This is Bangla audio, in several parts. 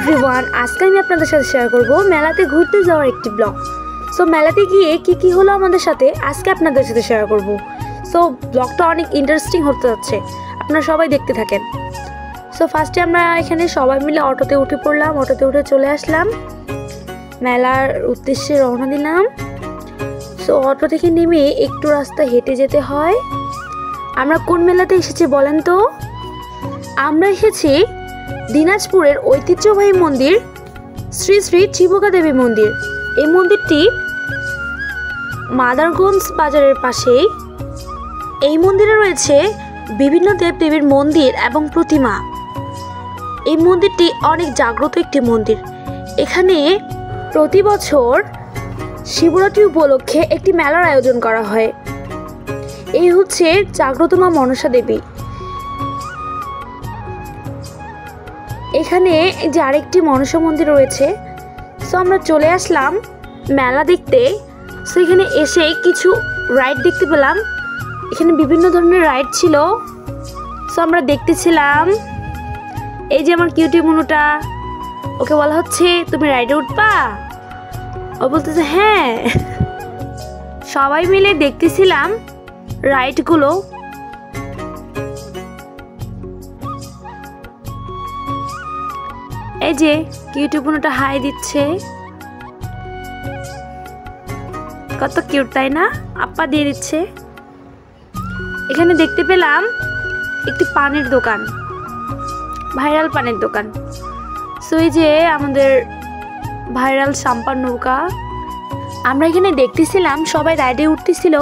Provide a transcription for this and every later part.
এভরিওয়ান, আজকে আমি আপনাদের সাথে শেয়ার করব মেলাতে ঘুরতে যাওয়ার একটি ব্লগ। সো মেলাতে গিয়ে কি হলো আমাদের সাথে আজকে আপনাদের সাথে শেয়ার করব। সো ব্লগটা অনেক ইন্টারেস্টিং হতে যাচ্ছে, আপনারা সবাই দেখতে থাকেন। সো ফার্স্টে আমরা এখানে সবাই মিলে অটোতে উঠে পড়লাম, অটোতে উঠে চলে আসলাম, মেলার উদ্দেশ্যে রওনা দিলাম। সো অটো থেকে নেমে একটু রাস্তা হেঁটে যেতে হয়। আমরা কোন মেলাতে এসেছি বলেন তো? আমরা এসেছি দিনাজপুরের ঐতিহ্যবাহী মন্দির শ্রী শ্রী চিবুকা দেবী মন্দির। এই মন্দিরটি মাদারগঞ্জ বাজারের পাশেই। এই মন্দিরে রয়েছে বিভিন্ন দেবদেবীর মন্দির এবং প্রতিমা। এই মন্দিরটি অনেক জাগ্রত একটি মন্দির। এখানে প্রতি বছর শিবরাত্রি উপলক্ষে একটি মেলার আয়োজন করা হয়। এই হচ্ছে জাগ্রত মা মনসা দেবী। এখানে যে আরেকটি মনসা মন্দির রয়েছে। সো আমরা চলে আসলাম মেলা দেখতে। সো এখানে এসে কিছু রাইড দেখতে পেলাম। এখানে বিভিন্ন ধরনের রাইড ছিল। সো আমরা দেখতেছিলাম। এই যে আমার কিউটি মনুটা, ওকে বলা হচ্ছে তুমি রাইডে উঠবা? ও বলতেছে হ্যাঁ। সবাই মিলে দেখতেছিলাম রাইডগুলো। এই যে কিউটি মনুটা হাই দিচ্ছে, কত কিউট তাই না? আপ্পা দিয়ে দিচ্ছে। এখানে দেখতে পেলাম একটি পানের দোকান, ভাইরাল পানের দোকান। সো এই যে আমাদের ভাইরাল সাম্পার নৌকা। আমরা এখানে দেখতেছিলাম সবাই রাইডে উঠতেছিল।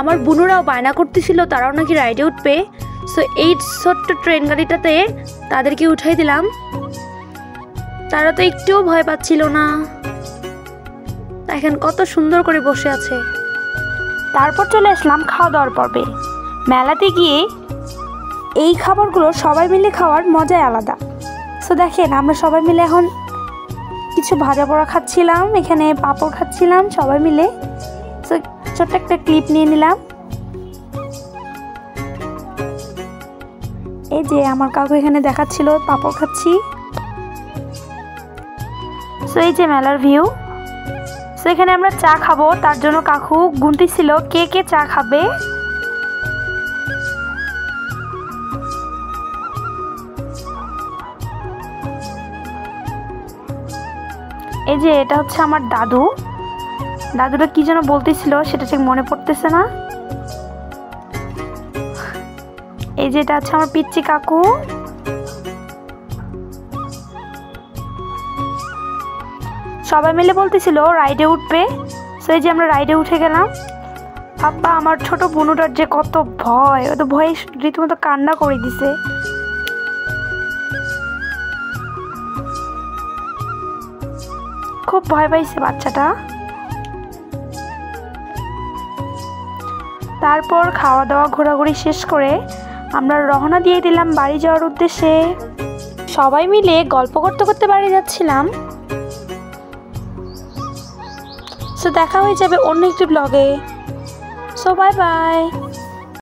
আমার বোনরাও বায়না করতেছিল তারাও নাকি রাইডে উঠবে। সো এই ছোট্ট ট্রেন গাড়িটাতে তাদেরকে উঠাই দিলাম। তারা তো একটুও ভয় পাচ্ছিল না, দেখেন কত সুন্দর করে বসে আছে। তারপর চলে আসলাম খাওয়া দাওয়ার পর্বে। মেলাতে গিয়ে এই খাবারগুলো সবাই মিলে খাওয়ার মজাই আলাদা। সো দেখেন আমরা সবাই মিলে এখন কিছু ভাজা পোড়া খাচ্ছিলাম, এখানে পাঁপড় খাচ্ছিলাম সবাই মিলে। সো ছোট্ট একটা ক্লিপ নিয়ে নিলাম। এই যে আমার কাকু এখানে দেখাচ্ছিল পাঁপড় খাচ্ছি। সো এই যে মেলার ভিউ। সো এখানে আমরা চা খাবো, তার জন্য কাকু গুনতেছিল কে কে চা খাবে। এই যে এটা হচ্ছে আমার দাদু। দাদুটা কি যেন বলতেছিল সেটা ঠিক মনে পড়তেছে না। এই যে এটা হচ্ছে আমার পিচ্চি কাকু। সবাই মিলে বলতেছিল রাইডে উঠবে। সো এই যে আমরা রাইডে উঠে গেলাম। বাবা আমার ছোট বোনুটার যে কত ভয়, ও তো ভয়ে রীতিমতো কান্না করে দিছে। খুব ভয় পাইছে বাচ্চাটা। তারপর খাওয়া দাওয়া ঘোরাঘুরি শেষ করে আমরা রওনা দিয়ে দিলাম বাড়ি যাওয়ার উদ্দেশ্যে। সবাই মিলে গল্প করতে করতে বাড়ি যাচ্ছিলাম। সো দেখা হয়ে যাবে অন্য একটি ব্লগে। So bye bye.